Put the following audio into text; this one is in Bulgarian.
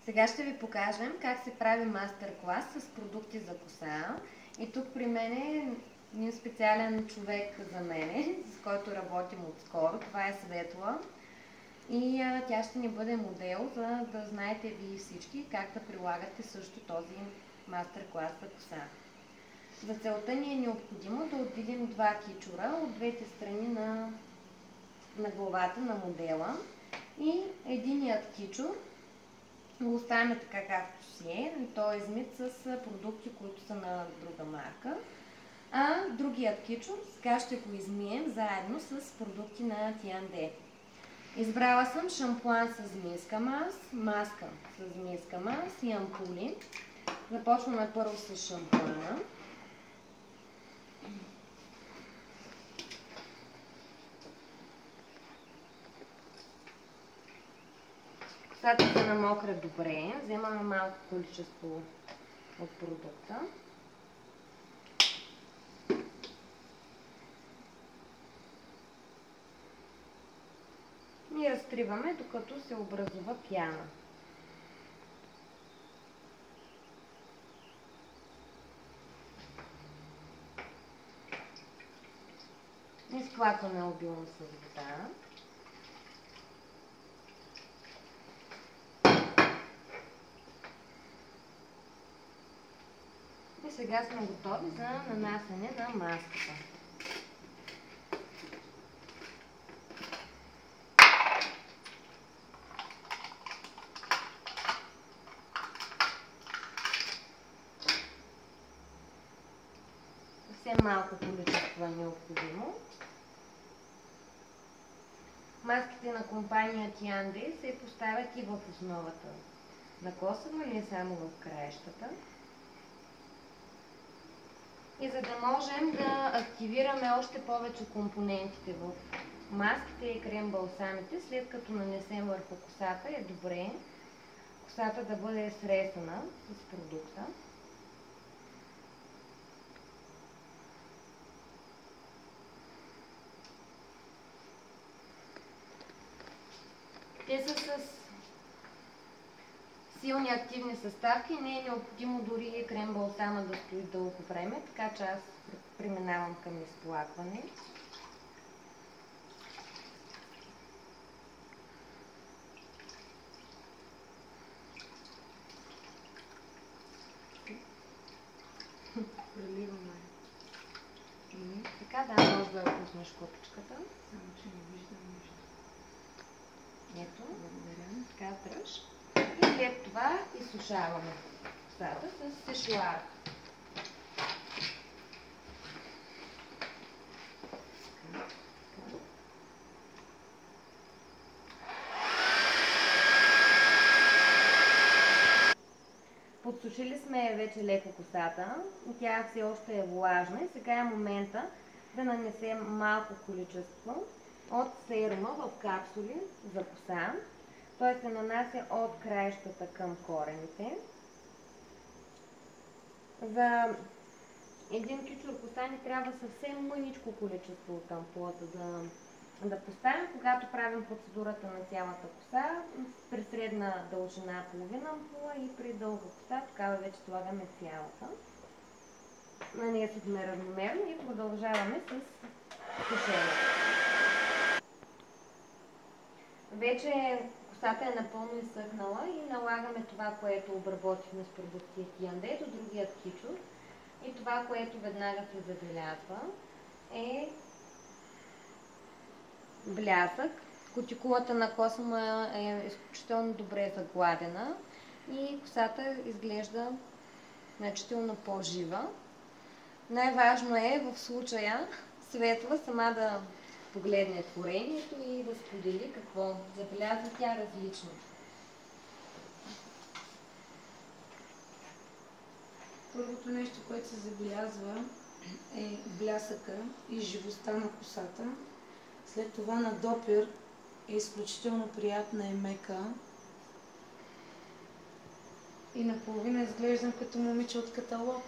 Сега ще ви покажем как се прави мастер-клас с продукти за коса. И тук при мен е един специален човек за мене, с който работим отскоро. Това е Светла. И тя ще ни бъде модел, за да знаете вие всички как да прилагате също този мастер-клас за коса. За целта ни е необходимо да отделим два кичура от двете страни на главата на модела. И единият кичур го оставяме така както си е, той е измит с продукти, които са на друга марка. А другият кичур сега ще го измием заедно с продукти на Тианде. Избрала съм шампуан с змийска мас, маска с змийска мас и ампули. Започваме първо с шампуана. Косата се намокра добре, вземаме малко количество от продукта. И разтриваме, докато се образува пяна. Изплакваме обилно с вода. И сега сме готови за нанасяне на маската. Съвсем малко количество е необходимо. Маските на компания Тианде се поставят и в основата на косъма или само в краищата. И за да можем да активираме още повече компонентите в маските и крем-балсамите, след като нанесем върху косата, е добре косата да бъде сресана с продукта. Те са с силни активни съставки, не е необходимо дори крем-балсама да стои дълго време, така че аз преминавам към изплакване. Преливаме. Така, да, може да пуснеш копичката. Само че не виждам нищо. Ето, Благодаря. така дръж. И след това изсушаваме косата с сешуар. Подсушили сме вече леко косата, тя все още е влажна и сега е момента да нанесем малко количество от серума в капсули за коса. Той се нанася от краищата към корените. За един кичур коса ни трябва съвсем мъничко количество от ампулата да поставим, когато правим процедурата на цялата коса. При средна дължина половина ампула и при дълга коса, тогава вече слагаме цялата. Нанесохме равномерно и продължаваме с сушене. Вече косата е напълно изсъхнала и налагаме това, което обработихме с продукти Тианде до другият кичур. И това, което веднага се забелязва, е блясък. Кутикулата на косъма е изключително добре загладена и косата изглежда значително по-жива. Най-важно е в случая Светла сама да погледне творението и да сподели какво забелязва тя различно. Първото нещо, което се забелязва, е блясъка и живостта на косата. След това на допир е изключително приятна и мека. И наполовина изглеждам като момиче от каталог.